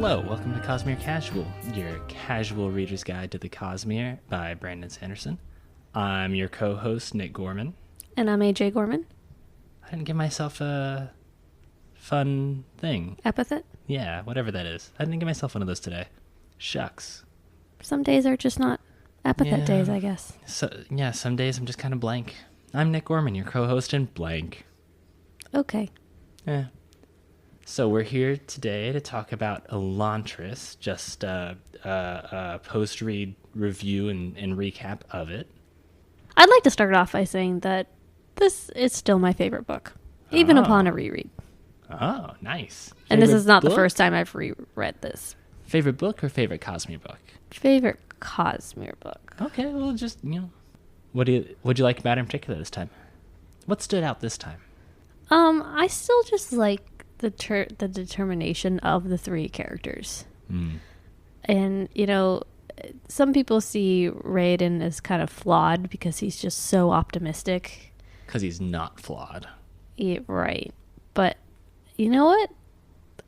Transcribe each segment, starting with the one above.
hello, welcome to Cosmere Casual, your casual reader's guide to the Cosmere by Brandon Sanderson. I'm your co-host, Nick Gorman. And I'm AJ Gorman. I didn't give myself a fun thing. Epithet? Yeah, whatever that is. I didn't give myself one of those today. Shucks. Some days are just not epithet days, I guess. So, some days I'm just kind of blank. I'm Nick Gorman, your co-host, and blank. Okay. Yeah. So we're here today to talk about Elantris, just a post-read review and recap of it. I'd like to start off by saying that this is still my favorite book, even upon a reread. Oh, nice. And this is not book? the first time I've reread this. Favorite book or favorite Cosmere book? Favorite Cosmere book. Okay, well, just, what'd you like about it in particular this time? What stood out this time? I still just like the determination of the three characters. And, some people see Raiden as kind of flawed because he's just so optimistic. Because he's not flawed. Yeah, right. But you know what?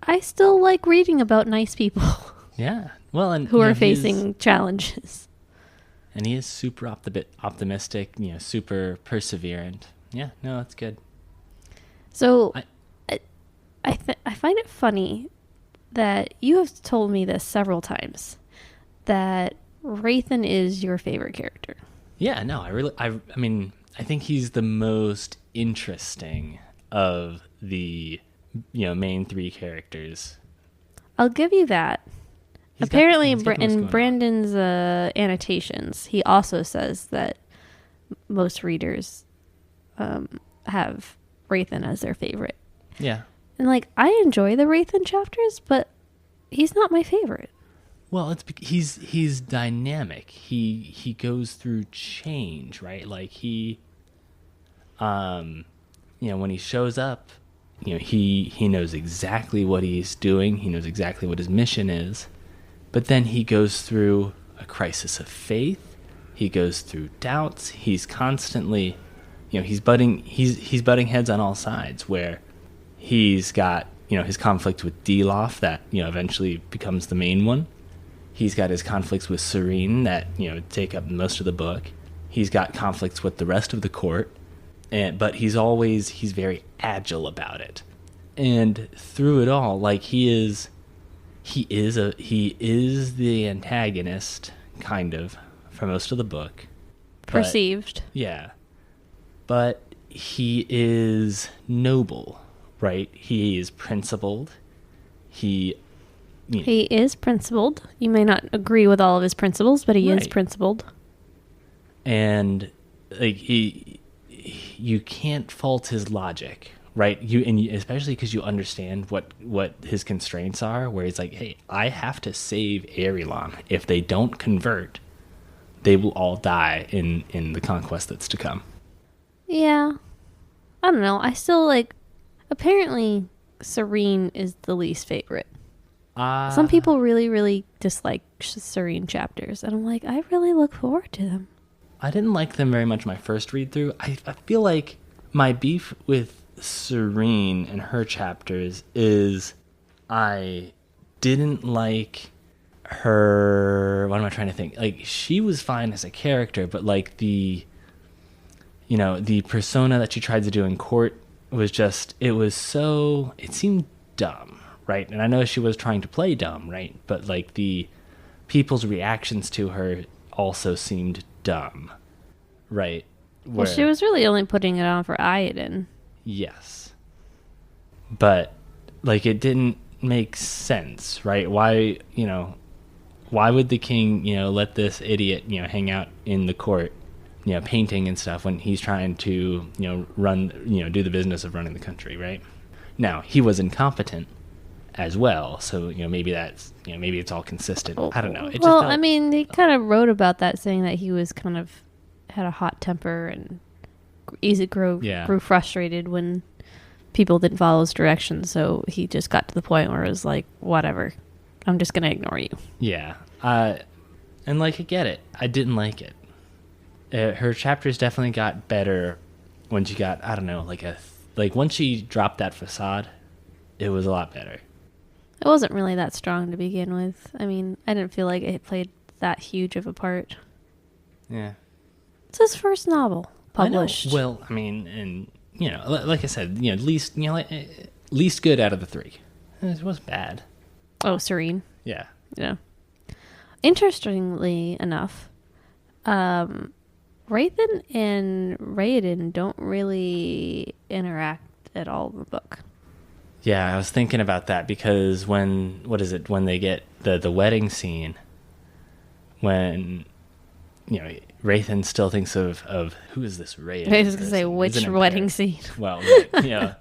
I still like reading about nice people. Yeah. Well, and who are facing challenges. And he is super optimistic, super perseverant. Yeah, no, that's good. So I find it funny that you have told me this several times, that Rathan is your favorite character. Yeah, no, I think he's the most interesting of the, main three characters. I'll give you that. Apparently, in Brandon's annotations, he also says that most readers have Rathan as their favorite. Yeah. And, I enjoy the Rathan chapters, but he's not my favorite. Well, he's dynamic. He goes through change, right? When he shows up, he knows exactly what he's doing. He knows exactly what his mission is. But then he goes through a crisis of faith. He goes through doubts. He's constantly, he's butting heads on all sides, where he's got, his conflict with Delof that, eventually becomes the main one. He's got his conflicts with Serene that, take up most of the book. He's got conflicts with the rest of the court. But he's very agile about it. And through it all, he is the antagonist, kind of, for most of the book. Perceived. Yeah. But he is noble, right? He is principled. He is principled. You may not agree with all of his principles, but he is principled. And you can't fault his logic, right? Especially because you understand what his constraints are, where he's like, hey, I have to save Aerilon. If they don't convert, they will all die in the conquest that's to come. Yeah. I don't know. I still apparently Serene is the least favorite. Some people really, really dislike Serene chapters, and I'm like, I really look forward to them. I didn't like them very much my first read through. I feel like my beef with Serene and her chapters is I didn't like her. What am I trying to think? She was fine as a character, but the persona that she tried to do in court was just, it seemed dumb, right? And I know she was trying to play dumb, right? But the people's reactions to her also seemed dumb, right? Well, she was really only putting it on for Iadon. Yes. But, it didn't make sense, right? Why would the king, let this idiot, hang out in the court, painting and stuff when he's trying to, run, do the business of running the country, right? Now, he was incompetent as well, so, maybe that's, maybe it's all consistent. I don't know. He kind of wrote about that, saying that he was kind of had a hot temper and grew frustrated when people didn't follow his directions, so he just got to the point where it was like, whatever, I'm just going to ignore you. Yeah. And I get it. I didn't like it. Her chapters definitely got better when she got, I don't know, once she dropped that facade, it was a lot better. It wasn't really that strong to begin with. I mean, I didn't feel like it played that huge of a part. Yeah. It's his first novel published. I know. Well, I mean, and, like I said, least good out of the three. It wasn't bad. Oh, Serene. Yeah. Yeah. Interestingly enough, Raven and Raiden don't really interact at all in the book. Yeah, I was thinking about that because when they get the wedding scene, when, Raiden still thinks of who is this Raiden? I was going to say, which wedding scene? Well, yeah.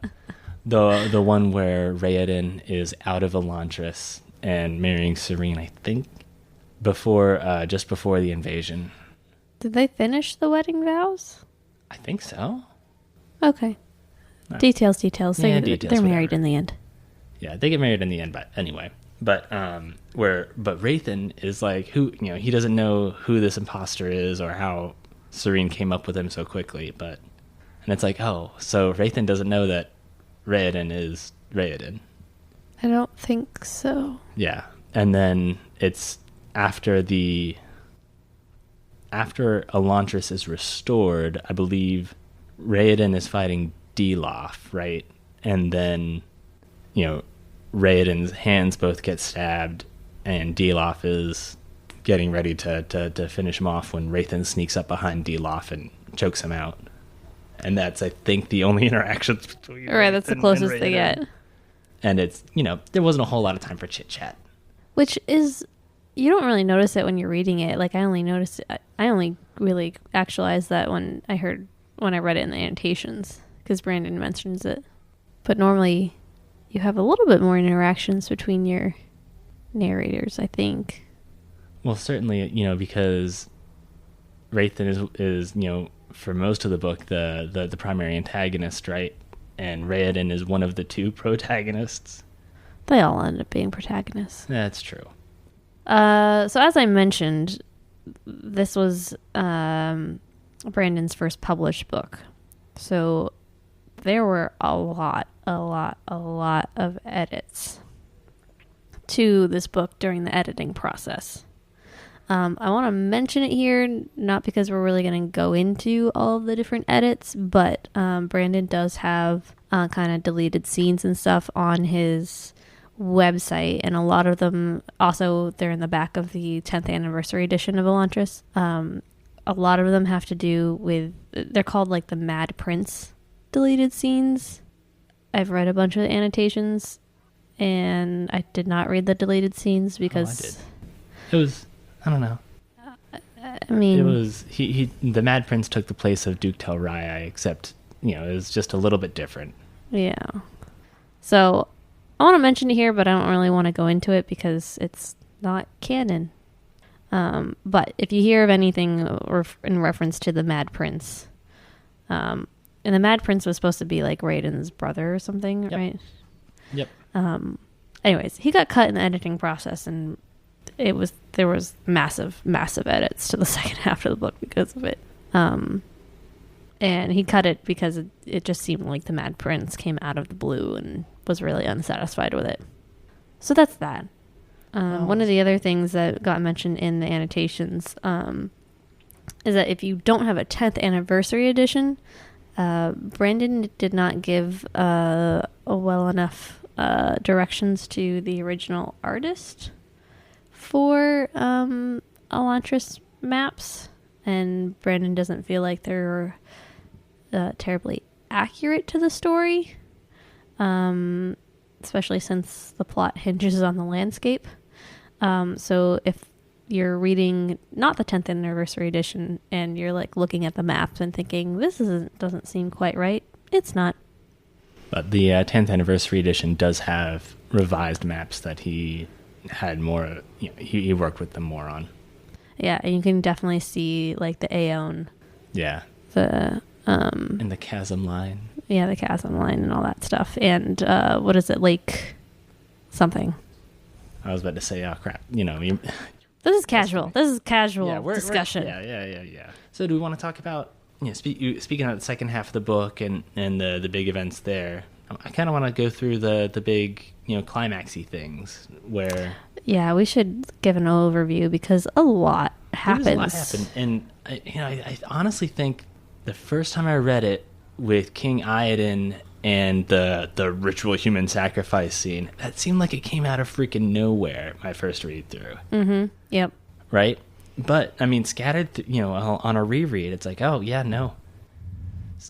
The one where Raiden is out of Elantris and marrying Serene, I think, just before the invasion. Did they finish the wedding vows? I think so. Okay. No. Details. They're married in the end. Yeah, they get married in the end, but anyway. But Raiden is like, who, he doesn't know who this imposter is or how Serene came up with him so quickly, and it's like, oh, so Raiden doesn't know that Raiden is Raiden. I don't think so. Yeah. And then it's after Elantris is restored, I believe Raiden is fighting Deloff, right? And then, Raiden's hands both get stabbed, and Deloff is getting ready to finish him off when Raiden sneaks up behind Deloff and chokes him out. And that's, I think, the only interactions between Right, that's the closest they get. And it's, there wasn't a whole lot of time for chit-chat. Which is, you don't really notice it when you're reading it. Like, I only really actualized that when I read it in the annotations, because Brandon mentions it. But normally, you have a little bit more interactions between your narrators, I think. Well, certainly, because Raiden is for most of the book, the primary antagonist, right? And Raiden is one of the two protagonists. They all end up being protagonists. That's true. So as I mentioned, this was Brandon's first published book. So there were a lot of edits to this book during the editing process. I want to mention it here, not because we're really going to go into all of the different edits, but Brandon does have kind of deleted scenes and stuff on his website, and a lot of them also, they're in the back of the 10th anniversary edition of Elantris. A lot of them have to do with, they're called like the Mad Prince deleted scenes. I've read a bunch of the annotations, and I did not read the deleted scenes because... I did. It was... I don't know. I mean... It was... the Mad Prince took the place of Duke Tel Rai, except, it was just a little bit different. Yeah. So, I want to mention it here, but I don't really want to go into it because it's not canon. But if you hear of anything in reference to the Mad Prince... and the Mad Prince was supposed to be like Raiden's brother or something, yep. Right? Yep. Anyways, he got cut in the editing process, and there was massive edits to the second half of the book because of it. And he cut it because it just seemed like the Mad Prince came out of the blue and was really unsatisfied with it. So that's that. One of the other things that got mentioned in the annotations is that if you don't have a 10th anniversary edition, Brandon did not give well enough directions to the original artist for Elantris maps, and Brandon doesn't feel like they're terribly accurate to the story, especially since the plot hinges on the landscape. So if you're reading not the 10th anniversary edition and you're like looking at the maps and thinking this doesn't seem quite right, it's not. But the 10th anniversary edition does have revised maps that he had more, he worked with them more on. Yeah, and you can definitely see like the Aeon. Yeah. And the chasm line. Yeah, the chasm line and all that stuff. And what is it, Lake something? I was about to say, oh crap, This is casual. This is casual discussion. Yeah. So do we want to talk about, speaking of the second half of the book and the big events there, I kind of want to go through the big, climaxy things where... Yeah, we should give an overview because a lot happens. A lot happened. And, I honestly think the first time I read it with King Iadon and the ritual human sacrifice scene, that seemed like it came out of freaking nowhere, my first read through. Mm-hmm. Yep. Right? But, scattered, on a reread, it's like, oh, yeah, no.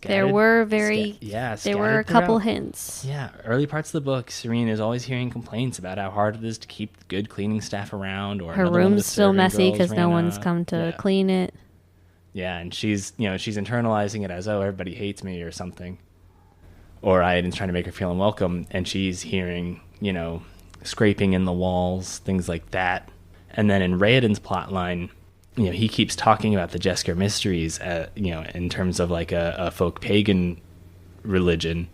There were a couple hints. Yeah, early parts of the book, Serene is always hearing complaints about how hard it is to keep good cleaning staff around, or her room's still messy because no one's come to clean it. Yeah, and she's internalizing it as, oh, everybody hates me or something. Or Iadon's trying to make her feel unwelcome, and she's hearing, scraping in the walls, things like that. And then in Raoden's plotline, he keeps talking about the Jesker mysteries, in terms of like a folk pagan religion.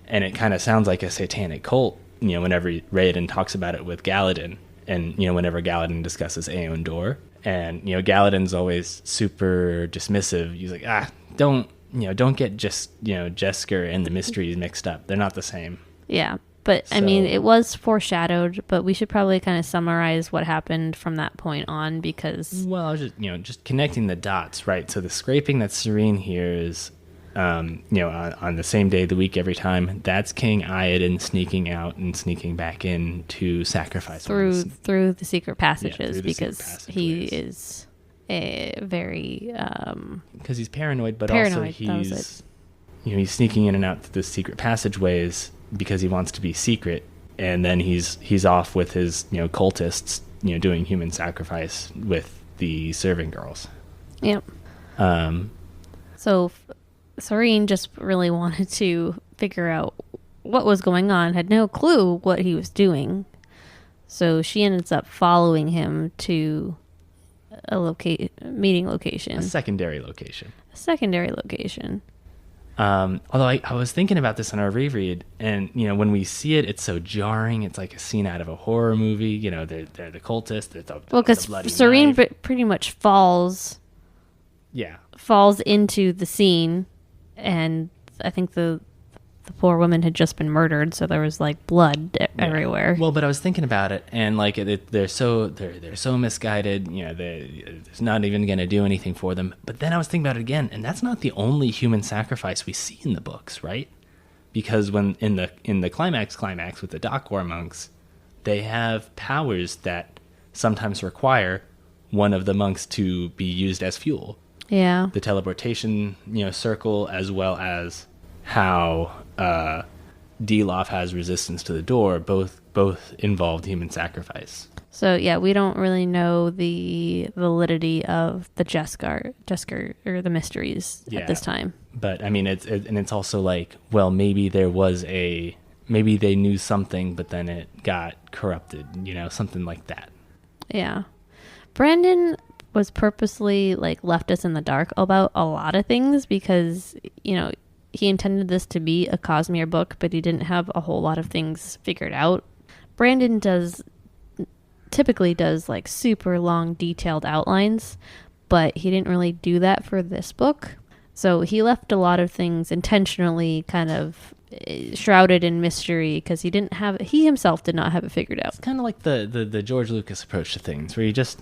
And it kind of sounds like a satanic cult, whenever Raoden talks about it with Galadin. And, whenever Galadin discusses Aeon Dor. And, Galadin's always super dismissive. He's like, don't get Jesker and the mysteries mixed up. They're not the same. Yeah. But, so, it was foreshadowed, but we should probably kind of summarize what happened from that point on because... Well, I was just connecting the dots, right? So the scraping that Serene hears, on the same day of the week every time, that's King Iadon sneaking out and sneaking back in to sacrifice. Through the secret passages because he is a very... Because he's paranoid, but also he's sneaking in and out through the secret passageways because he wants to be secret, and then he's off with his cultists doing human sacrifice with the serving girls. Yep. So Serene just really wanted to figure out what was going on, had no clue what he was doing, so she ends up following him to a meeting location, a secondary location. Although I was thinking about this on our reread, and when we see it, it's so jarring. It's like a scene out of a horror movie. They're the cultists. Because Serene pretty much falls into the scene, and I think the poor woman had just been murdered, so there was like blood everywhere. Well, but I was thinking about it, and like they're so misguided. It's not even going to do anything for them. But then I was thinking about it again, and that's not the only human sacrifice we see in the books, right? Because when in the climax with the Dokwar monks, they have powers that sometimes require one of the monks to be used as fuel. Yeah. The teleportation, circle, as well as how Delof has resistance to the door, both involved human sacrifice. So yeah, we don't really know the validity of the Jesker or the mysteries at this time. But it's also like, well, maybe maybe they knew something, but then it got corrupted, something like that. Yeah. Brandon was purposely left us in the dark about a lot of things because, he intended this to be a Cosmere book, but he didn't have a whole lot of things figured out. Brandon typically does super long detailed outlines, but he didn't really do that for this book. So he left a lot of things intentionally kind of shrouded in mystery because he himself did not have it figured out. It's kind of like the George Lucas approach to things, where you just,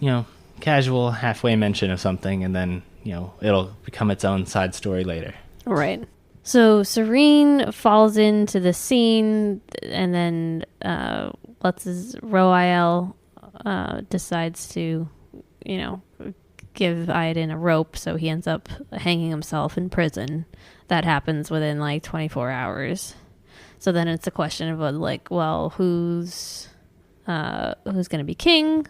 casual halfway mention of something, and then, it'll become its own side story later. Right. So Serene falls into the scene, and then Roael decides to, give Iadon a rope, so he ends up hanging himself in prison. That happens within 24 hours. So then it's a question of who's going to be king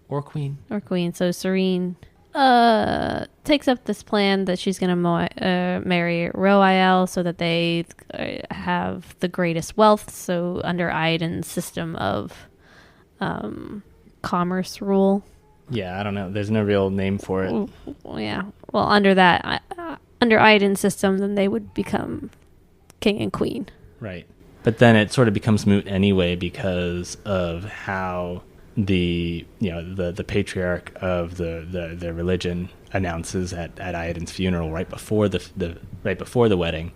or queen. So Serene takes up this plan that she's going to marry Roael so that they have the greatest wealth. So under Iadon's system of commerce rule. Yeah, I don't know. There's no real name for it. Yeah. Well, under Iadon's system, then they would become king and queen. Right. But then it sort of becomes moot anyway because of how the patriarch of the religion announces at Iadon's funeral right before the wedding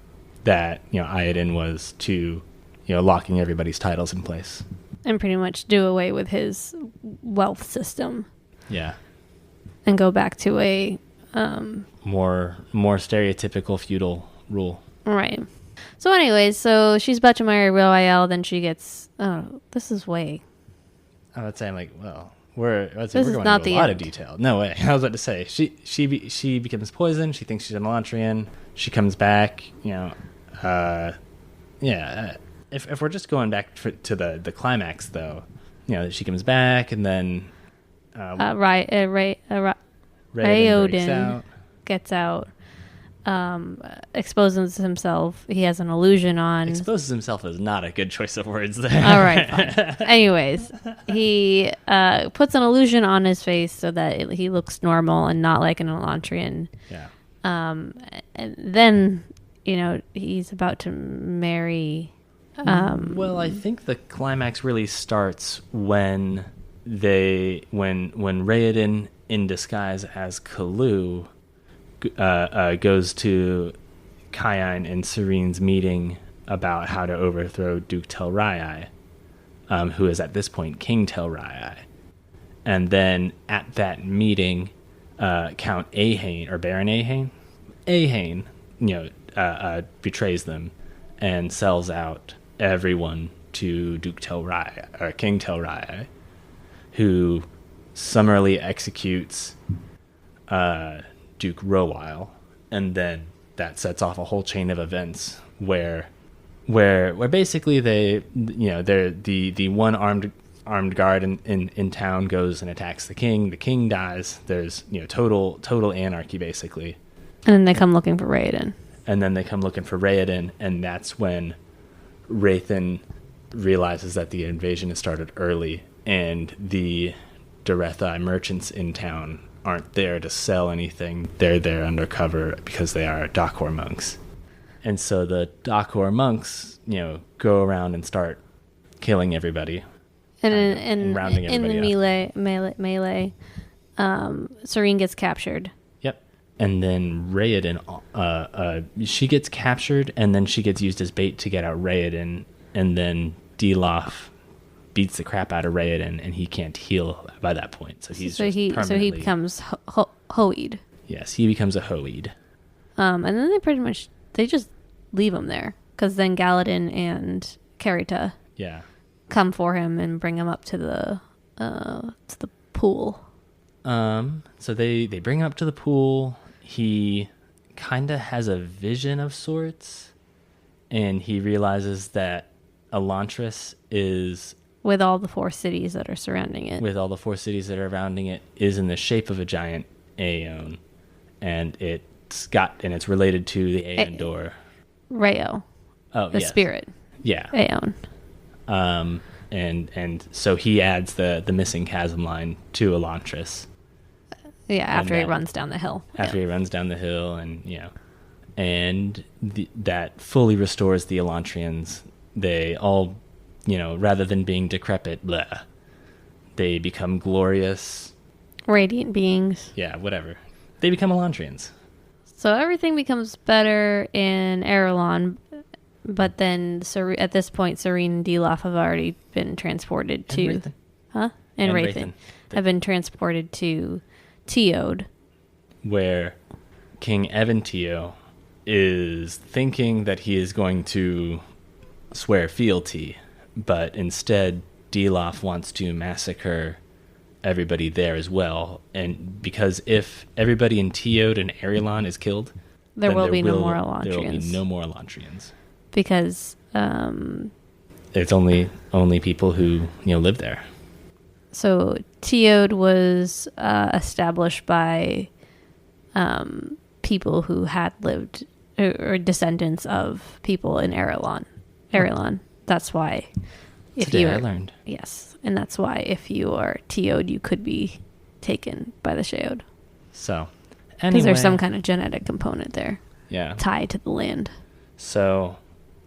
that, Iadon was to, locking everybody's titles in place. And pretty much do away with his wealth system. Yeah. And go back to a... more stereotypical feudal rule. Right. So anyways, she's about to marry Royale, then she gets... Oh, this is way... I would say, we're going into a lot of detail. No way. I was about to say, she becomes poisoned. She thinks she's an Elantrian. She comes back, if we're just going back to the climax, though, she comes back, and then... Raoden gets out, exposes himself. He has an illusion on. Exposes himself is not a good choice of words there. All right, fine. Anyways, he puts an illusion on his face so that he looks normal and not like an Elantrian. Yeah. And then, he's about to marry... well, I think the climax really starts when Raoden, in disguise as Kalu, goes to Kayane and Serene's meeting about how to overthrow Duke Telrai, who is at this point King Telrai. And then at that meeting, Count Ahane, or Baron Ahane, betrays them and sells out everyone to Duke Telrai, or King Telrai, who summarily executes Duke Roweil, and then that sets off a whole chain of events where basically they're the one armed guard in town goes and attacks the king dies. There's total anarchy basically, and then they come looking for Raoden, and that's when Rathan realizes that the invasion has started early, and the Darethai merchants in town aren't there to sell anything. They're there undercover because they are Dakhor monks. And so the Dakhor monks, go around and start killing everybody. And rounding everybody in the melee, Serene gets captured. Yep. And then Raoden, she gets captured, and then she gets used as bait to get out Raoden, and then Dilaf beats the crap out of Raoden, and he can't heal by that point. So he becomes Hoid. Yes, he becomes a Hoid. And then they just leave him there, because then Galadin and Karita come for him and bring him up to the pool. So they bring him up to the pool. He kind of has a vision of sorts, and he realizes that Elantris is... With all the 4 cities that are surrounding it. Is in the shape of a giant Aeon, and it's related to the Aeon door. Rao. Oh, the spirit. Yeah. Aeon. And so he adds the missing chasm line to Elantris. Yeah, after he runs down the hill. And that fully restores the Elantrians. They all, rather than being decrepit, they become glorious, radiant beings. Yeah, whatever. They become Elantrians. So everything becomes better in Erelon, but then at this point, Serene and Dilaf have already been transported to... And Rathan have been transported to Teod, where King Eventeo is thinking that he is going to swear fealty, but instead Dilaf wants to massacre everybody there as well. And because if everybody in Teod and Erelon is killed, there will be no more Elantrians. There will be no more Elantrians. Because it's only people who live there. So Teod was established by people who had lived or descendants of people in Erelon. That's why. Today I learned. Yes, and that's why if you are Teod, you could be taken by the Sheod. So, anyway, because there's some kind of genetic component there. Yeah. Tied to the land. So,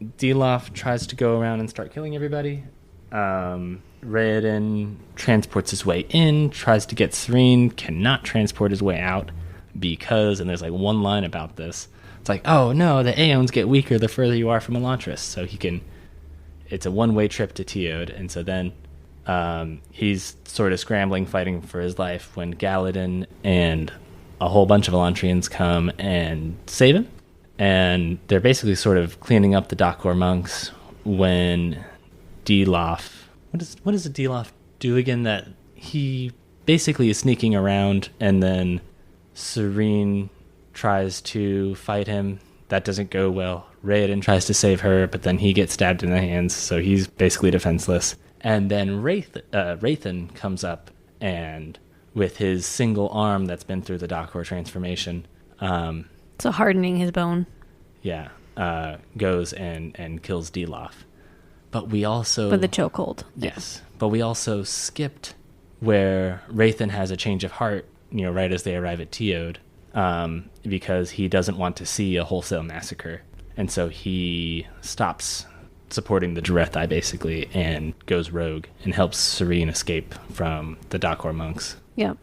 Dilaf tries to go around and start killing everybody. Raoden transports his way in, tries to get Serene, cannot transport his way out because, and there's one line about this, It's like, oh no, the Aeons get weaker the further you are from Elantris, so it's a one-way trip to Teod, and so then he's sort of scrambling, fighting for his life when Galadin and a whole bunch of Elantrians come and save him. And they're basically sort of cleaning up the Dakor monks when Dilaf... What does the Dilaf do again? That he basically is sneaking around, and then Serene tries to fight him. That doesn't go well. Raoden tries to save her, but then he gets stabbed in the hands, so he's basically defenseless. And then Rathan comes up, and with his single arm that's been through the Dakor transformation... so hardening his bone. Yeah, goes and kills Dilaf. But we also... With the chokehold. Yes. But we also skipped where Rathan has a change of heart, right as they arrive at Teod, because he doesn't want to see a wholesale massacre. And so he stops supporting the Jarethai, basically, and goes rogue and helps Serene escape from the Dakor monks. Yep.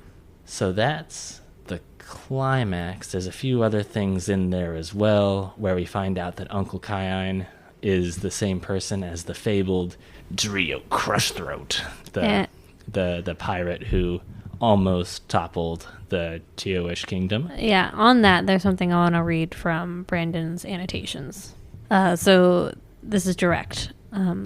So that's the climax. There's a few other things in there as well, where we find out that Uncle Kaion is the same person as the fabled Drio Crushthroat, the pirate who almost toppled the Teoish kingdom. Yeah, on that, there's something I want to read from Brandon's annotations. So this is direct.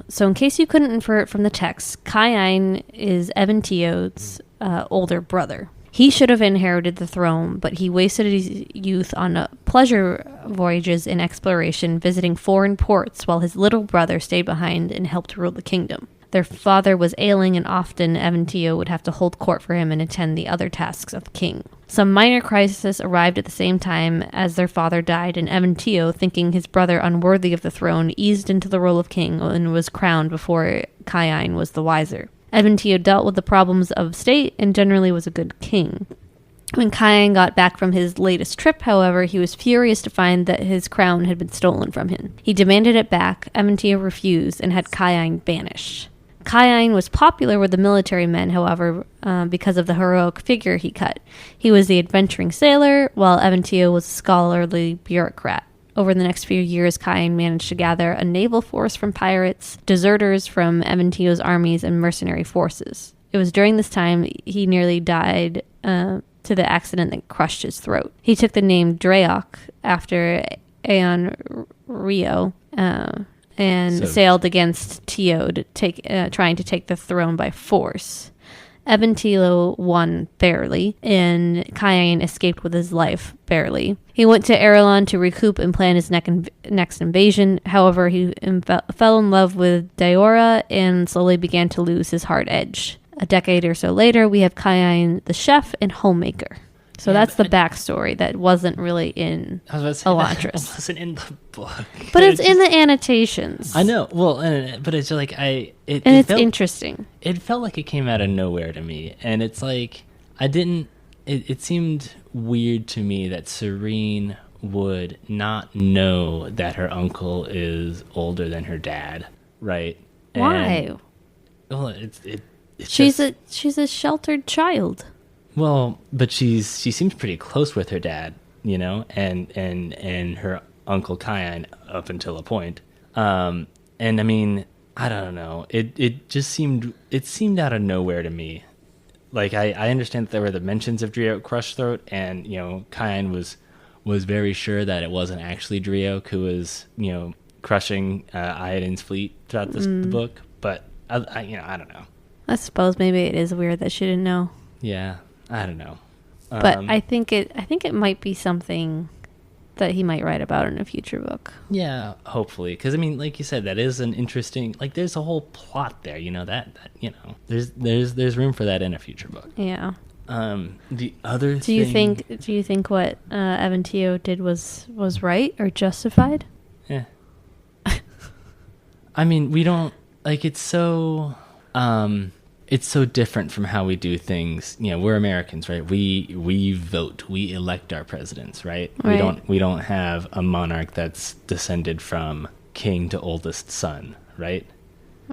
So in case you couldn't infer it from the text, Kaion is Evan Teod's older brother. He should have inherited the throne, but he wasted his youth on pleasure voyages and exploration, visiting foreign ports, while his little brother stayed behind and helped rule the kingdom. Their father was ailing, and often Evan Teod would have to hold court for him and attend the other tasks of the king. Some minor crisis arrived at the same time as their father died, and Evan Teod, thinking his brother unworthy of the throne, eased into the role of king and was crowned before Kaion was the wiser. Evan Teod dealt with the problems of state and generally was a good king. When Kaion got back from his latest trip, however, he was furious to find that his crown had been stolen from him. He demanded it back. Evan Teod refused and had Kaion banished. Kaion was popular with the military men, however, because of the heroic figure he cut. He was the adventuring sailor, while Evan Teod was a scholarly bureaucrat. Over the next few years, Kaion managed to gather a naval force from pirates, deserters from Evan Teod's armies, and mercenary forces. It was during this time he nearly died to the accident that crushed his throat. He took the name Draoch after Aeon Rio and sailed against Teod, trying to take the throne by force. Evan Teod won barely, and Kaion escaped with his life barely. He went to Arelon to recoup and plan his next invasion. However, he fell in love with Diora and slowly began to lose his hard edge. A decade or so later, we have Kaion the chef and homemaker. So that's the backstory that wasn't really in Elantris. It wasn't in the book. But it's in the annotations. I know. Well, but it's like it's interesting. It felt like it came out of nowhere to me, and it's like it seemed weird to me that Serene would not know that her uncle is older than her dad, right? Why? Well, she's a sheltered child. Well, but she seems pretty close with her dad, and her uncle Kaion up until a point. And I mean, I don't know. It just seemed out of nowhere to me. Like I understand that there were the mentions of Drio Crushthroat, and Kaion was very sure that it wasn't actually Drio who was crushing Iodin's fleet throughout the book. But I don't know. I suppose maybe it is weird that she didn't know. Yeah. I don't know. But I think it might be something that he might write about in a future book. Yeah, hopefully. Because, I mean, like you said, that is an interesting... Like, there's a whole plot there, There's room for that in a future book. Yeah. The other Do you think what Evan Teod did was right or justified? Yeah. I mean, we don't... Like, it's so... It's so different from how we do things. We're Americans, right? We vote, we elect our presidents, right? We don't have a monarch that's descended from king to oldest son, right?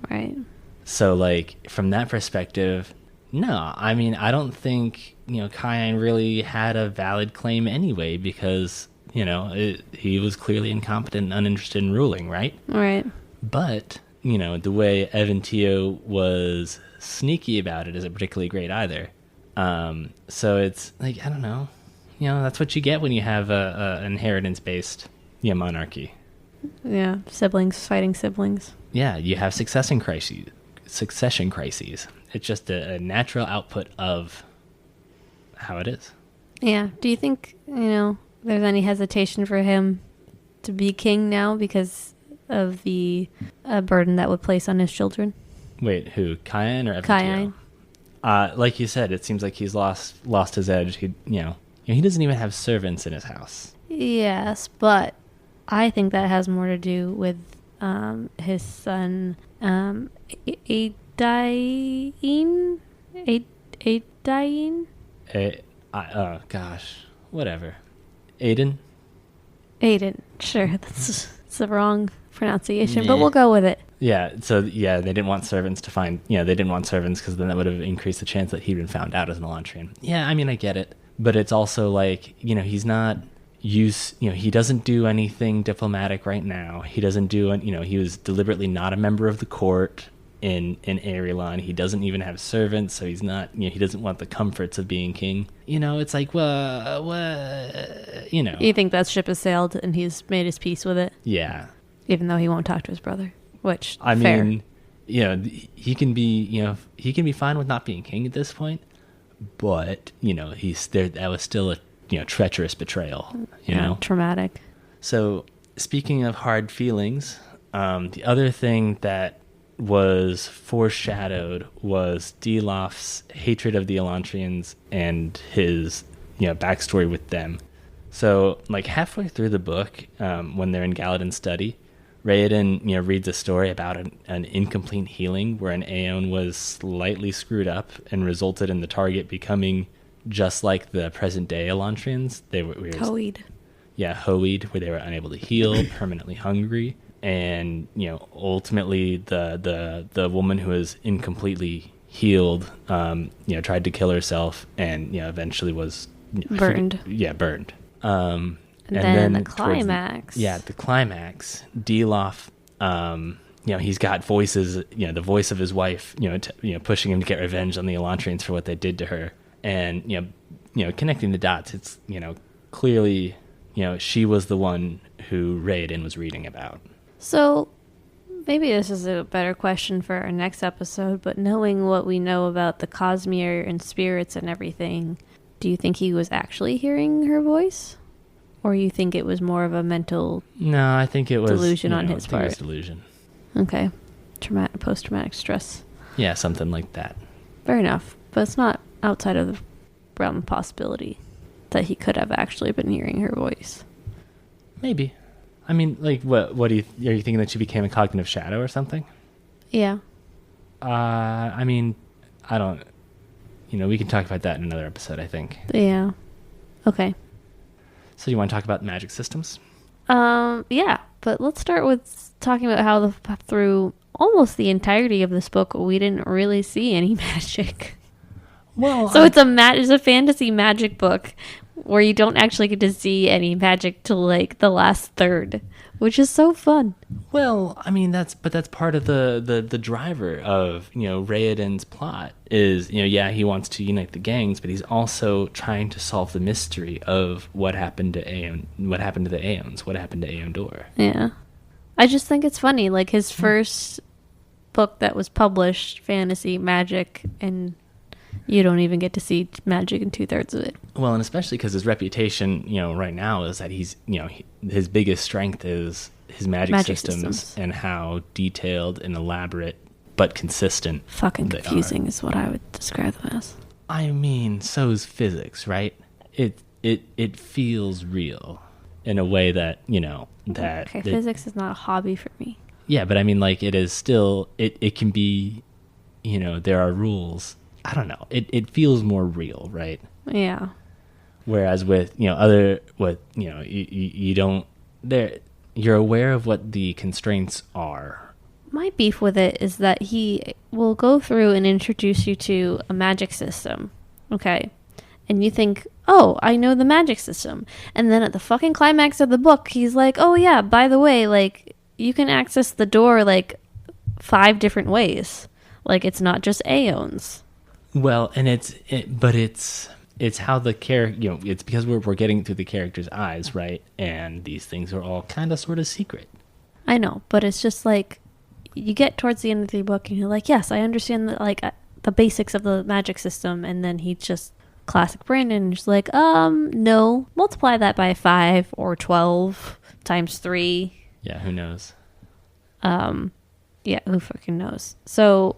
Right. So, like, from that perspective, no. I mean, I don't think Kaion really had a valid claim anyway, because he was clearly incompetent and uninterested in ruling, right? Right. But, the way Evan Tio was sneaky about it isn't particularly great either. So it's like, I don't know. That's what you get when you have a inheritance-based monarchy. Yeah, siblings fighting siblings. Yeah, you have succession crises. It's just a natural output of how it is. Yeah. Do you think, there's any hesitation for him to be king now because of the burden that would place on his children? Wait, who? Cayenne or Evan Cayenne. Tio? Like you said, it seems like he's lost his edge. He doesn't even have servants in his house. Yes, but I think that has more to do with his son, Adain? Gosh, whatever. Aiden, sure, that's the wrong pronunciation, but we'll go with it. Yeah, so they didn't want servants to find, they didn't want servants because then that would have increased the chance that he'd been found out as an Elantrian. Yeah, I mean, I get it. But it's also like, he's not he doesn't do anything diplomatic right now. He doesn't do, he was deliberately not a member of the court in Aerylon. He doesn't even have servants, so he's not, he doesn't want the comforts of being king. It's like, well, You think that ship has sailed and he's made his peace with it? Yeah. Even though he won't talk to his brother, which, I fair. mean, he can be fine with not being king at this point, but, he's there. That was still a, treacherous betrayal, traumatic. So speaking of hard feelings, the other thing that was foreshadowed was Dilaf's hatred of the Elantrians and his, backstory with them. So like halfway through the book, when they're in Galadin's study, Raoden, reads a story about an incomplete healing where an Aeon was slightly screwed up and resulted in the target becoming just like the present-day Elantrians. They were Hoed. Yeah, Hoed, where they were unable to heal, permanently hungry, and ultimately the woman who was incompletely healed, tried to kill herself, and eventually was burned. Burned. And then the climax. The climax. Dilaf, he's got voices, the voice of his wife, pushing him to get revenge on the Elantrians for what they did to her. And, connecting the dots, it's, clearly, she was the one who Raoden was reading about. So maybe this is a better question for our next episode, but knowing what we know about the Cosmere and spirits and everything, do you think he was actually hearing her voice? Or you think it was more of a mental No, I think it was delusion on his part? It was delusion. Okay. Post-traumatic stress. Yeah, something like that. Fair enough. But it's not outside of the realm of possibility that he could have actually been hearing her voice. Maybe. I mean, like, what are you thinking that she became a cognitive shadow or something? Yeah. I mean, I don't, we can talk about that in another episode, I think. Yeah. Okay. So you want to talk about magic systems? Yeah, but let's start with talking about how through almost the entirety of this book, we didn't really see any magic. Well, so it's a fantasy magic book where you don't actually get to see any magic till like the last third, which is so fun. Well, I mean that's part of the driver of Raoden's plot is he wants to unite the gangs, but he's also trying to solve the mystery of what happened to Aeon, what happened to the Aeons, what happened to Aeondor. Yeah, I just think it's funny, like his first book that was published, fantasy magic, and you don't even get to see magic in 2/3 of it. Well, and especially because his reputation, right now is that he's, his biggest strength is his magic systems and how detailed and elaborate but consistent. Fucking confusing is what I would describe them as. I mean, so is physics, right? It feels real in a way that, that... Okay, physics is not a hobby for me. Yeah, but I mean, like, it is still... It can be, there are rules... I don't know. It feels more real, right? Yeah. Whereas with you don't you're aware of what the constraints are. My beef with it is that he will go through and introduce you to a magic system, okay, And you think, oh, I know the magic system. And then at the fucking climax of the book, he's like, oh yeah, by the way, like, you can access the door, like, 5 different ways. Like, it's not just Aeons. Well, and it's how the character, it's because we're getting through the character's eyes, right? And these things are all kind of sort of secret. I know, but it's just like, you get towards the end of the book and you're like, yes, I understand the basics of the magic system. And then he just, classic Brandon, just like, no, multiply that by 5 or 12 times 3. Yeah, who knows? Yeah, who fucking knows? So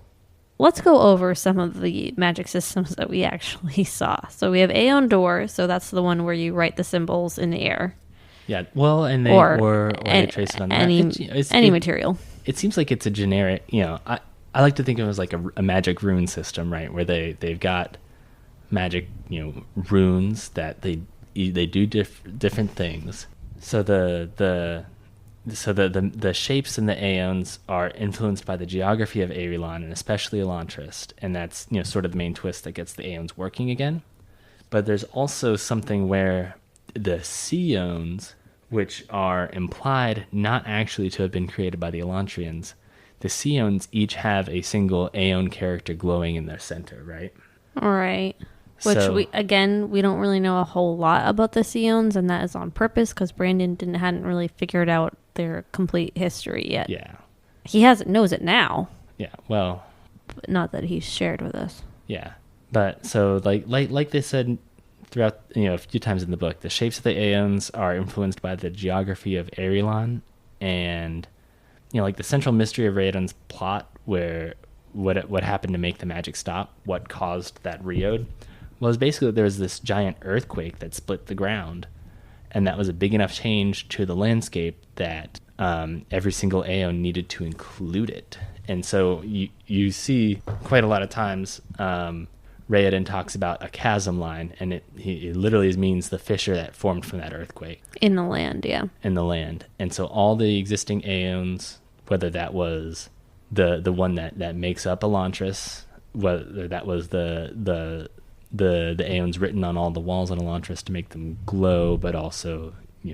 let's go over some of the magic systems that we actually saw. So we have Aeon Door, so that's the one where you write the symbols in the air. Yeah, well, and they or they trace it on the any material. It seems like it's a generic, I like to think of it as like a magic rune system, right? Where they've got magic, runes that they do different things. So the shapes in the Aeons are influenced by the geography of Aerilon and especially Elantris, and that's sort of the main twist that gets the Aeons working again. But there's also something where the Seons, which are implied not actually to have been created by the Elantrians, the Seons each have a single Aeon character glowing in their center, right? All right. Which, we don't really know a whole lot about the Seons, and that is on purpose because Brandon hadn't really figured out their complete history yet. Yeah. He knows it now. Yeah, well. But not that he's shared with us. Yeah. But, so, like they said throughout, a few times in the book, the shapes of the Aeons are influenced by the geography of Aerilon, and, like the central mystery of Raoden's plot, where what happened to make the magic stop, what caused that Reod, was basically there was this giant earthquake that split the ground, and that was a big enough change to the landscape that every single Aeon needed to include it. And so you see quite a lot of times Raoden talks about a chasm line, and it literally means the fissure that formed from that earthquake. In the land, yeah. In the land. And so all the existing Aeons, whether that was the one that makes up Elantris, whether that was the Aeons written on all the walls on Elantris to make them glow, but also,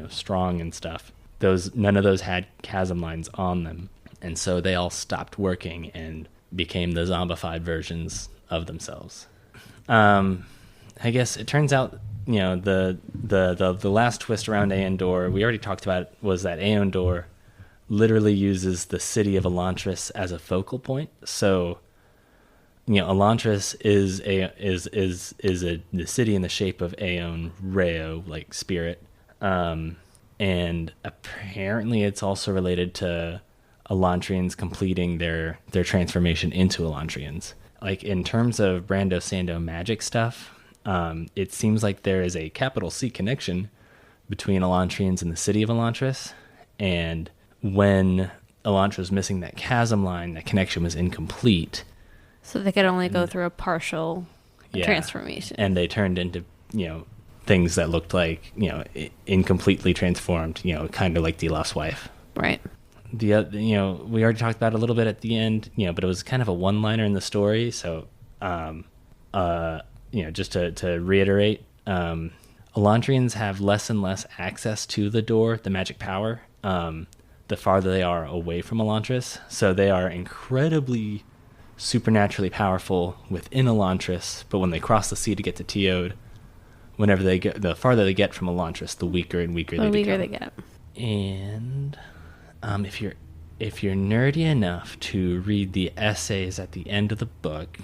strong and stuff. None of those had chasm lines on them. And so they all stopped working and became the zombified versions of themselves. I guess it turns out, the last twist around Aeon Door, we already talked about, was that Aeon Door literally uses the city of Elantris as a focal point. So, Elantris is the city in the shape of Aeon Reo, like spirit, and apparently it's also related to Elantrians completing their transformation into Elantrians. Like in terms of Brando Sando magic stuff, it seems like there is a capital C connection between Elantrians and the city of Elantris, and when Elantris was missing that chasm line, that connection was incomplete. So they could only go through a partial transformation. And they turned into, things that looked like, incompletely transformed, kind of like Dilaf's wife. Right. We already talked about it a little bit at the end, but it was kind of a one-liner in the story. So, just to reiterate, Elantrians have less and less access to the door, the magic power, the farther they are away from Elantris. So they are incredibly supernaturally powerful within Elantris, but when they cross the sea to get to Teod, the farther they get from Elantris, the weaker and weaker they become. The weaker they get. And if you're nerdy enough to read the essays at the end of the book,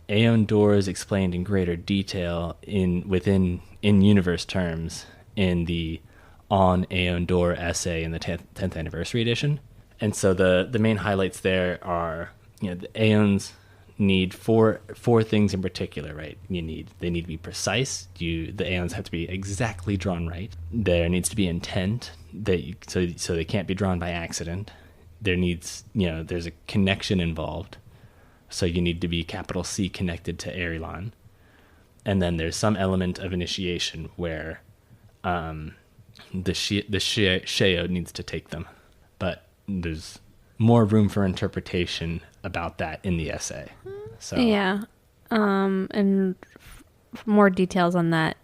Aeon Door is explained in greater detail in universe terms in the On Aeon Door essay in the 10th anniversary edition. And so the main highlights there are, the Aeons need four things in particular, right? They need to be precise. The Aeons have to be exactly drawn right. There needs to be intent, so they can't be drawn by accident. There's a connection involved, so you need to be capital C connected to Aerilon. And then there's some element of initiation where the Sheo needs to take them, but there's more room for interpretation about that in the essay. So yeah, And more details on that,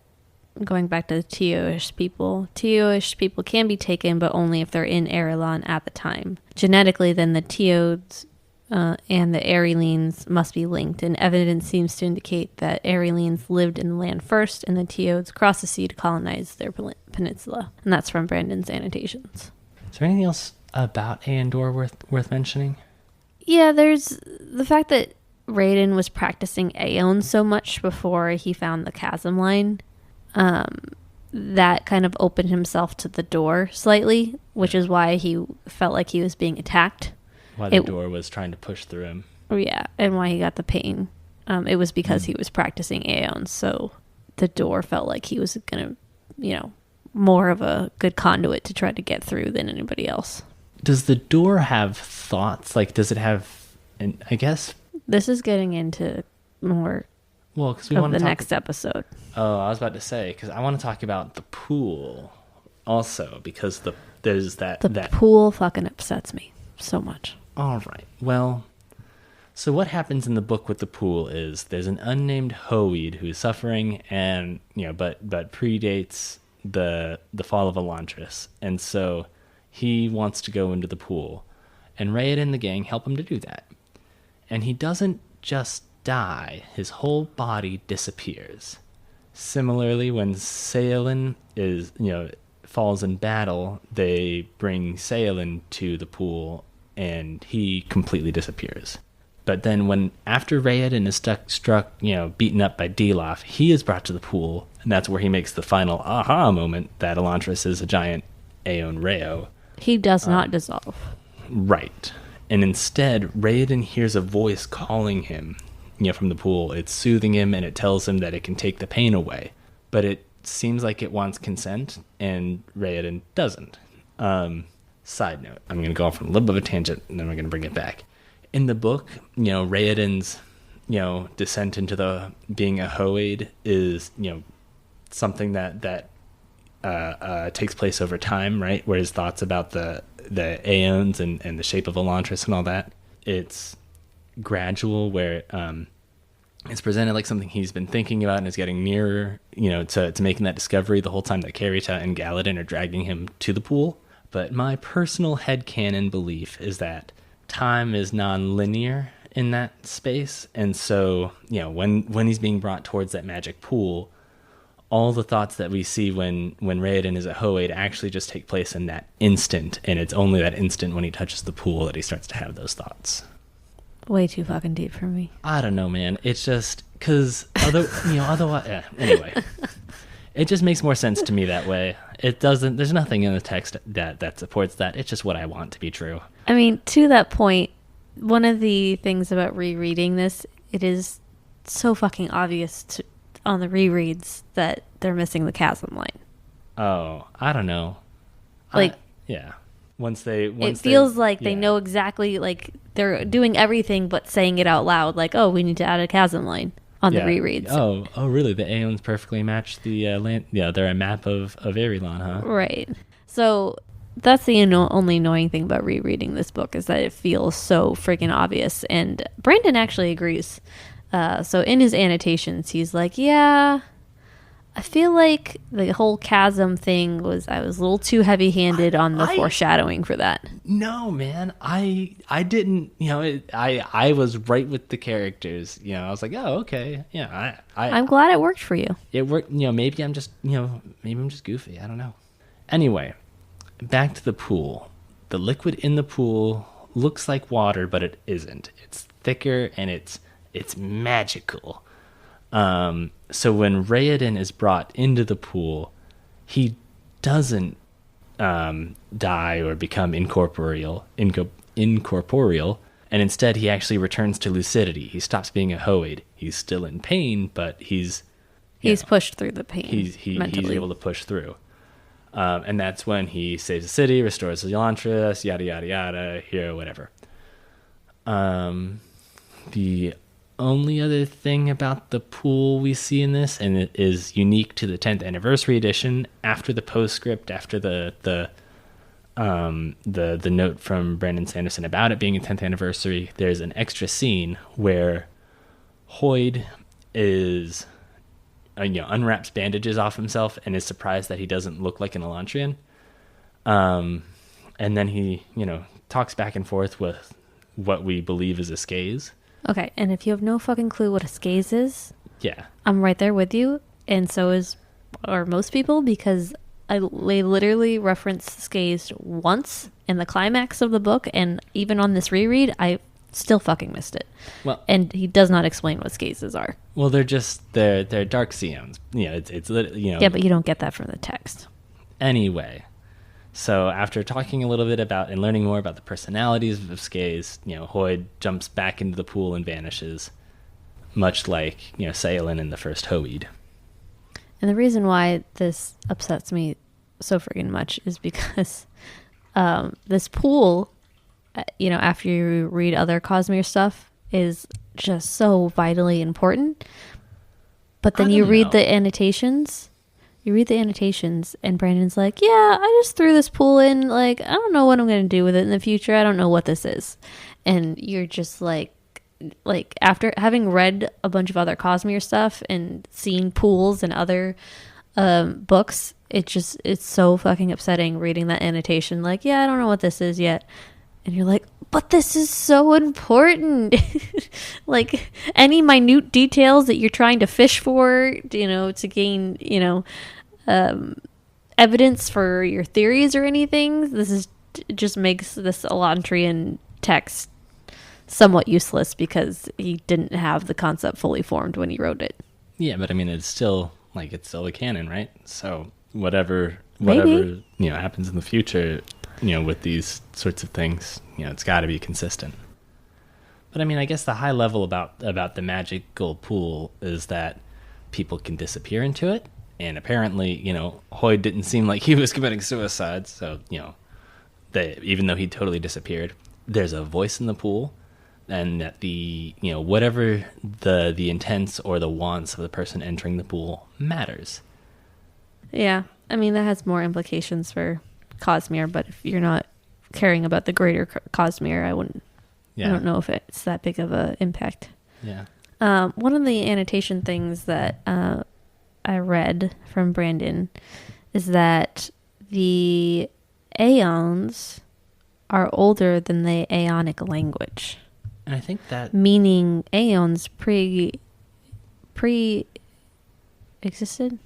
going back to the Teo-ish people. Teo-ish people can be taken, but only if they're in Erelon at the time. Genetically, then the Teodes and the Arelenes must be linked, and evidence seems to indicate that Arelenes lived in the land first, and the Teodes crossed the sea to colonize their peninsula. And that's from Brandon's annotations. Is there anything else about Aendor worth mentioning? Yeah, there's the fact that Raiden was practicing Aeon so much before he found the chasm line. That kind of opened himself to the door slightly, which is why he felt like he was being attacked. Why the door was trying to push through him. Yeah, and why he got the pain. It was because he was practicing Aeon, so the door felt like he was going to, more of a good conduit to try to get through than anybody else. Does the door have thoughts? Like, does it have, I guess... This is getting into more because we want the next episode. Oh, I was about to say, because I want to talk about the pool also, because there's that... The pool fucking upsets me so much. All right. Well, so what happens in the book with the pool is there's an unnamed Hoid who's suffering and, but predates the fall of Elantris. And so he wants to go into the pool. And Raid and the gang help him to do that. And he doesn't just die. His whole body disappears. Similarly, when Saolin falls in battle, they bring Saolin to the pool and he completely disappears. But then after Raiden is struck, beaten up by Dilaf, he is brought to the pool, and that's where he makes the final aha moment that Elantris is a giant Aeon Reo. He does not dissolve. Right. And instead, Raiden hears a voice calling him, from the pool. It's soothing him, and it tells him that it can take the pain away. But it seems like it wants consent, and Raiden doesn't. Side note, I'm going to go off on a little bit of a tangent, and then we're going to bring it back. In the book, Raiden's, descent into being a Hoid is, something that takes place over time, right? Where his thoughts about the Aeons and the shape of Elantris and all that, it's gradual, where it's presented like something he's been thinking about and is getting nearer, to making that discovery the whole time that Karita and Galadin are dragging him to the pool. But my personal headcanon belief is that time is non-linear in that space, and so when he's being brought towards that magic pool, all the thoughts that we see when Raiden is a Hoid actually just take place in that instant, and it's only that instant when he touches the pool that he starts to have those thoughts. Way too fucking deep for me. I don't know, man. It's just because otherwise, anyway, it just makes more sense to me that way. It doesn't. There's nothing in the text that supports that. It's just what I want to be true. I mean, to that point, one of the things about rereading this, it is so fucking obvious on the rereads that they're missing the chasm line. Oh, I don't know. Yeah. It feels like they know exactly, like they're doing everything but saying it out loud. Like, oh, we need to add a chasm line on the rereads. Oh, really? The Aeons perfectly match the land. Yeah, they're a map of Erelon, huh? Right. So that's the only annoying thing about rereading this book, is that it feels so freaking obvious. And Brandon actually agrees. So in his annotations, he's like, yeah, I feel like the whole chasm thing I was a little too heavy-handed on the foreshadowing for that. No, man, I didn't. I was right with the characters. I was like, oh, okay, yeah. I'm glad it worked for you. It worked. Maybe I'm just goofy. I don't know. Anyway, back to the pool. The liquid in the pool looks like water, but it isn't. It's thicker and it's magical. So when Raiden is brought into the pool, he doesn't die or become incorporeal, and instead he actually returns to lucidity. He stops being a Hoid. He's still in pain, but he's pushed through the pain. He's able to push through. And that's when he saves the city, restores Elantris, yada, yada, yada, hero, whatever. The only other thing about the pool we see in this, and it is unique to the 10th anniversary edition, after the postscript, after the note from Brandon Sanderson about it being a 10th anniversary, there's an extra scene where Hoyd is, unwraps bandages off himself and is surprised that he doesn't look like an Elantrian. And then he, talks back and forth with what we believe is a skaze. Okay, and if you have no fucking clue what a skaze is, yeah, I'm right there with you, and so are most people, because they literally reference skaze once in the climax of the book, and even on this reread, I still fucking missed it. Well, and he does not explain what skazes are. Well, they're dark Seons. Yeah, but you don't get that from the text. Anyway, so after talking a little bit about and learning more about the personalities of skaze, Hoyd jumps back into the pool and vanishes, much like Saolin in the first Hoid. And the reason why this upsets me so friggin' much is because this pool, after you read other Cosmere stuff, is just so vitally important. But then you read the annotations. And Brandon's like, yeah, I just threw this pool in. Like, I don't know what I'm going to do with it in the future. I don't know what this is. And you're just like after having read a bunch of other Cosmere stuff and seen pools and other books, it's so fucking upsetting reading that annotation. Like, yeah, I don't know what this is yet. And you're like, but this is so important. Like, any minute details that you're trying to fish for, to gain, evidence for your theories or anything, just makes this Elantrian text somewhat useless because he didn't have the concept fully formed when he wrote it. Yeah, but I mean, it's still a canon, right? So whatever happens in the future, with these sorts of things, it's got to be consistent. But I mean, I guess the high level about the magical pool is that people can disappear into it, and apparently, Hoyd didn't seem like he was committing suicide, so even though he totally disappeared, there's a voice in the pool. And that the whatever the intents or the wants of the person entering the pool matters. Yeah, I mean, that has more implications for Cosmere, but if you're not caring about the greater Cosmere, I wouldn't. Yeah. I don't know if it's that big of an impact. Yeah. One of the annotation things that I read from Brandon is that the Aeons are older than the Aeonic language. And I think that... Meaning Aeons pre-existed?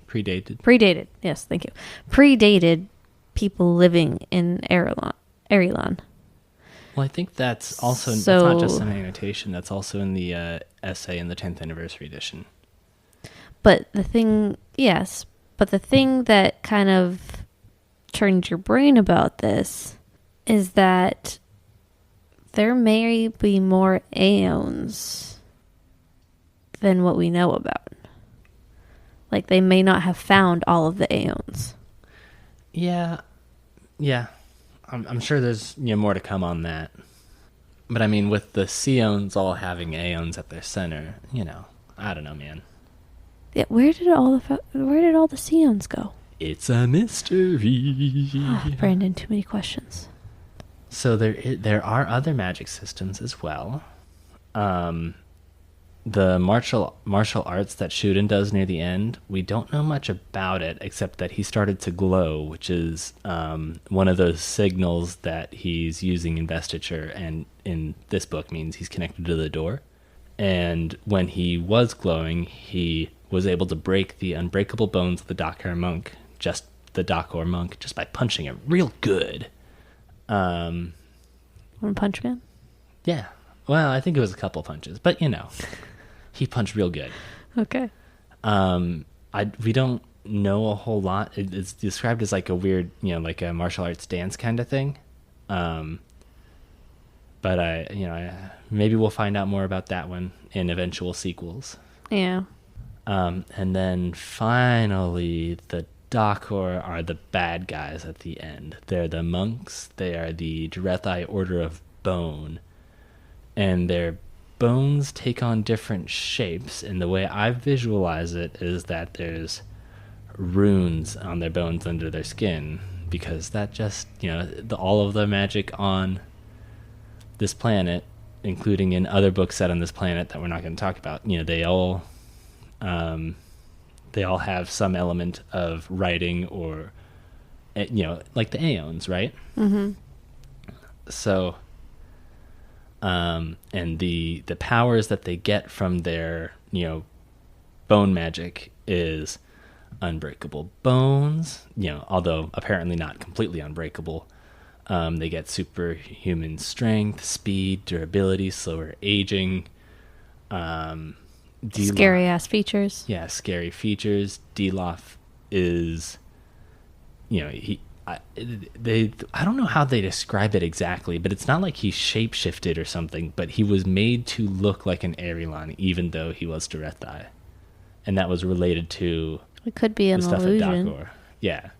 Predated, yes, thank you. Predated people living in Erilon. Well, I think that's also... that's not just an annotation, that's also in the essay in the 10th anniversary edition. But the thing... Yes, but the thing that kind of turned your brain about this is that there may be more Aeons than what we know about. Like, they may not have found all of the Aeons. Yeah. I'm sure there's more to come on that. But I mean, with the Seons all having Aeons at their center, I don't know, man. Yeah, where did all the Seons go? It's a mystery. Brandon, too many questions. So there are other magic systems as well. The martial arts that Shuden does near the end, we don't know much about it except that he started to glow, which is one of those signals that he's using investiture, and in this book means he's connected to the door. And when he was glowing, he was able to break the unbreakable bones of the Dakar monk just by punching him real good. One punch man? Yeah. Well, I think it was a couple punches, but he punched real good. Okay. We don't know a whole lot. It's described as like a weird, like a martial arts dance kind of thing. But maybe we'll find out more about that one in eventual sequels. Yeah. And then finally, the Dakor are the bad guys at the end. They're the monks. They are the Drethai Order of Bone. And their bones take on different shapes. And the way I visualize it is that there's runes on their bones under their skin. Because that just, all of the magic on this planet including in other books set on this planet that we're not going to talk about, they all have some element of writing or, like the Aeons, right? Mm-hmm. So, and the powers that they get from their, bone magic is unbreakable bones, although apparently not completely unbreakable. They get superhuman strength, speed, durability, slower aging. Scary ass features. Yeah, scary features. Deloff is, I don't know how they describe it exactly, but it's not like he shapeshifted or something, but he was made to look like an Aerilon, even though he was Durethai. And that was related to it could be an the stuff illusion. at Dakor. Yeah.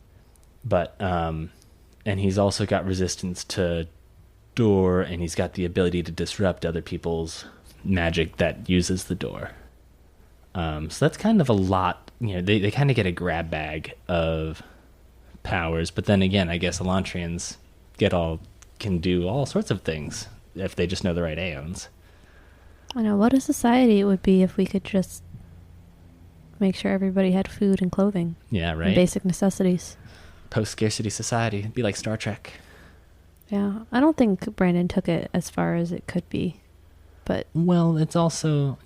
But, and he's also got resistance to door, and he's got the ability to disrupt other people's magic that uses the door. So that's kind of a lot. They kind of get a grab bag of powers, but then again, I guess Elantrians can do all sorts of things if they just know the right Aeons. I know. What a society it would be if we could just make sure everybody had food and clothing. Yeah, right. And basic necessities. Post-scarcity society. It'd be like Star Trek. Yeah, I don't think Brandon took it as far as it could be, but well, it's also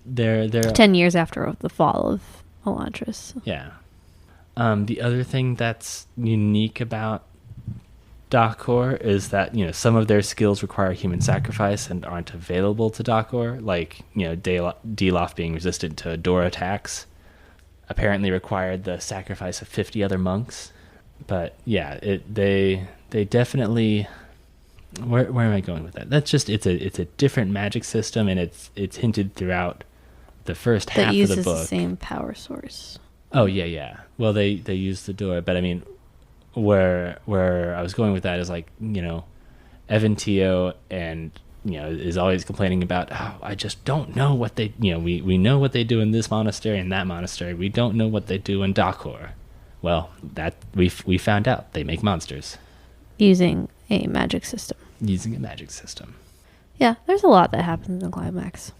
they're 10 years after the fall of Elantris. Yeah. The other thing that's unique about Dakor is that some of their skills require human sacrifice and aren't available to Dakor, like Deloff being resistant to door attacks apparently required the sacrifice of 50 other monks. But yeah, they definitely. Where am I going with that? That's just it's a different magic system, and it's hinted throughout the first half of the book. That uses the same power source. Oh yeah. Well, they use the door, but I mean, where I was going with that is like Evan Teo and is always complaining about, oh, I just don't know what they we know what they do in this monastery and that monastery. We don't know what they do in Dakor. Well, that we found out they make monsters using a magic system. Yeah, there's a lot that happens in Climax.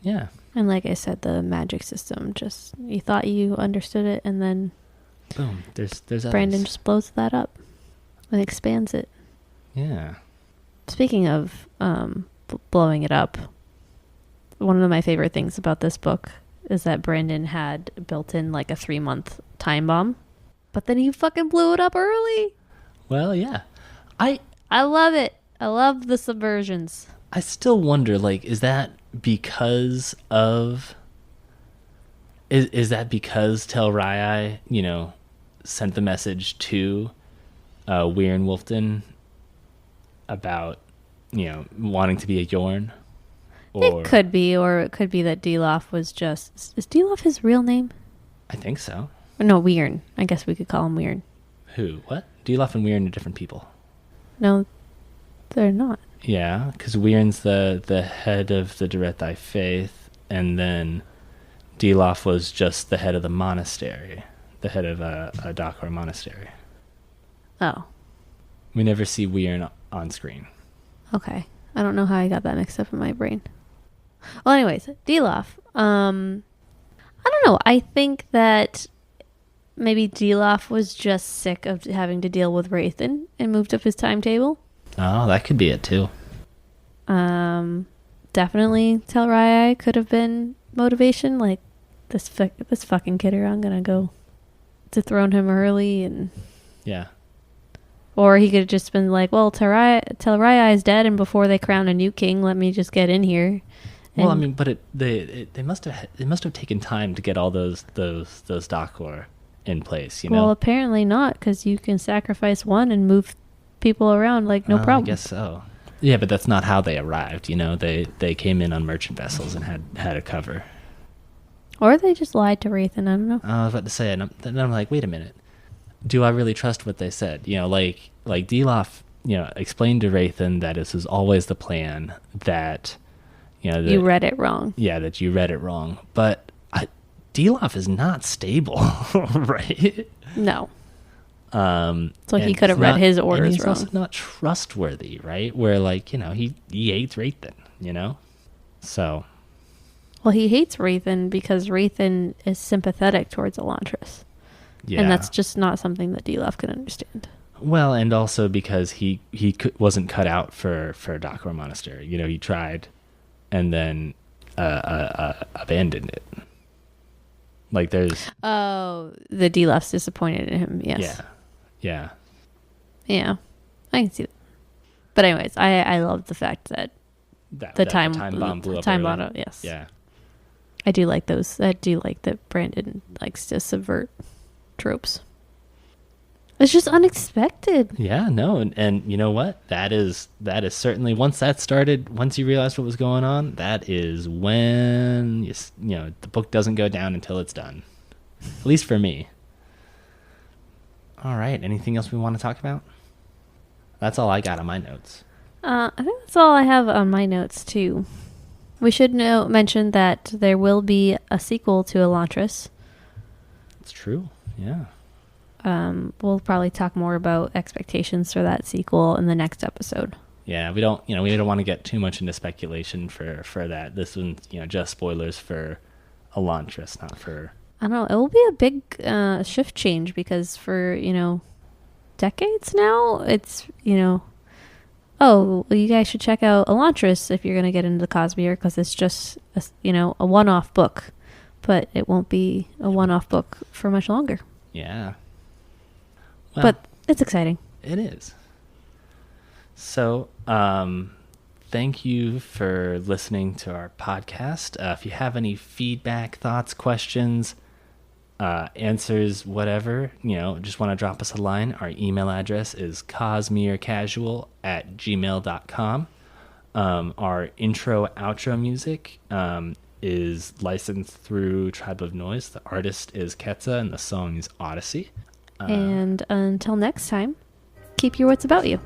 Yeah. And like I said, the magic system just, you thought you understood it, and then boom, there's Brandon just blows that up and expands it. Yeah. Speaking of blowing it up, one of my favorite things about this book is that Brandon had built in like a 3-month time bomb, but then he fucking blew it up early. Well, yeah. I love it. I love the subversions. I still wonder, like, is that because Telrai, sent the message to Weir and Wolfton about, wanting to be a Yorn? Or, it could be, or it could be that Deloff was just... Is Deloff his real name? I think so. No, Weirn. I guess we could call him Weirn. Who? What? Deloff and Weirn are different people. No, they're not. Yeah, because Weirn's the head of the Durethai faith, and then Deloff was just the head of the monastery, the head of a Dakor monastery. Oh. We never see Weirn on screen. Okay. I don't know how I got that mixed up in my brain. Well, anyways, Deloff. I don't know. I think that maybe Deloff was just sick of having to deal with Wraithen and moved up his timetable. Oh, that could be it too. Definitely Telrai could have been motivation. Like, this fucking kidder, I'm gonna go dethrone him early, and yeah. Or he could have just been like, well, Telrai is dead, and before they crown a new king, let me just get in here. Well, I mean, but they must have taken time to get all those Dakor in place, Well, apparently not, because you can sacrifice one and move people around like no problem. I guess so. Yeah, but that's not how they arrived. They came in on merchant vessels and had a cover. Or they just lied to Wraithen. I don't know. I was about to say, and then I'm like, wait a minute. Do I really trust what they said? Like Deloff, explained to Wraithen that this was always the plan, that, you read it wrong. Yeah, that you read it wrong. But Deloff is not stable, right? No. So he could have read his orders and he's wrong. also not trustworthy, right? Where, like, you know, he hates Rathan, you know? So. Well, he hates Rathan because Rathan is sympathetic towards Elantris. Yeah. And that's just not something that Dilaf can understand. Well, and also because he wasn't cut out for Dakar Monastery. You know, he tried and then abandoned it. Like, there's... Oh, the Dilaf's disappointed in him, yes. Yeah. Yeah, I can see that. But anyways, I love the fact that the time bomb blew up. Time bomb, yes. Yeah. I do like those. I do like that Brandon likes to subvert tropes. It's just unexpected. Yeah, no, and you know what? That is certainly, once that started, once you realized what was going on, that is when you know, the book doesn't go down until it's done. At least for me. All right, anything else we want to talk about? That's all I got on my notes. I think that's all I have on my notes too. We should mention that there will be a sequel to Elantris. It's true. Yeah. We'll probably talk more about expectations for that sequel in the next episode. Yeah, we don't want to get too much into speculation for that. This one's, you know, just spoilers for Elantris, not for... I don't know. It will be a big shift change because for, you know, decades now, it's, you know, oh, well, you guys should check out Elantris if you're going to get into the Cosmere because it's just, a one-off book. But it won't be a one-off book for much longer. Yeah. Well, but it's exciting. It is. So, thank you for listening to our podcast. If you have any feedback, thoughts, questions, answers, whatever, you know, just want to drop us a line. Our email address is cosmerecasual@gmail.com. Our intro, outro music is licensed through Tribe of Noise. The artist is Ketza, and the song is Odyssey. And until next time, keep your wits about you.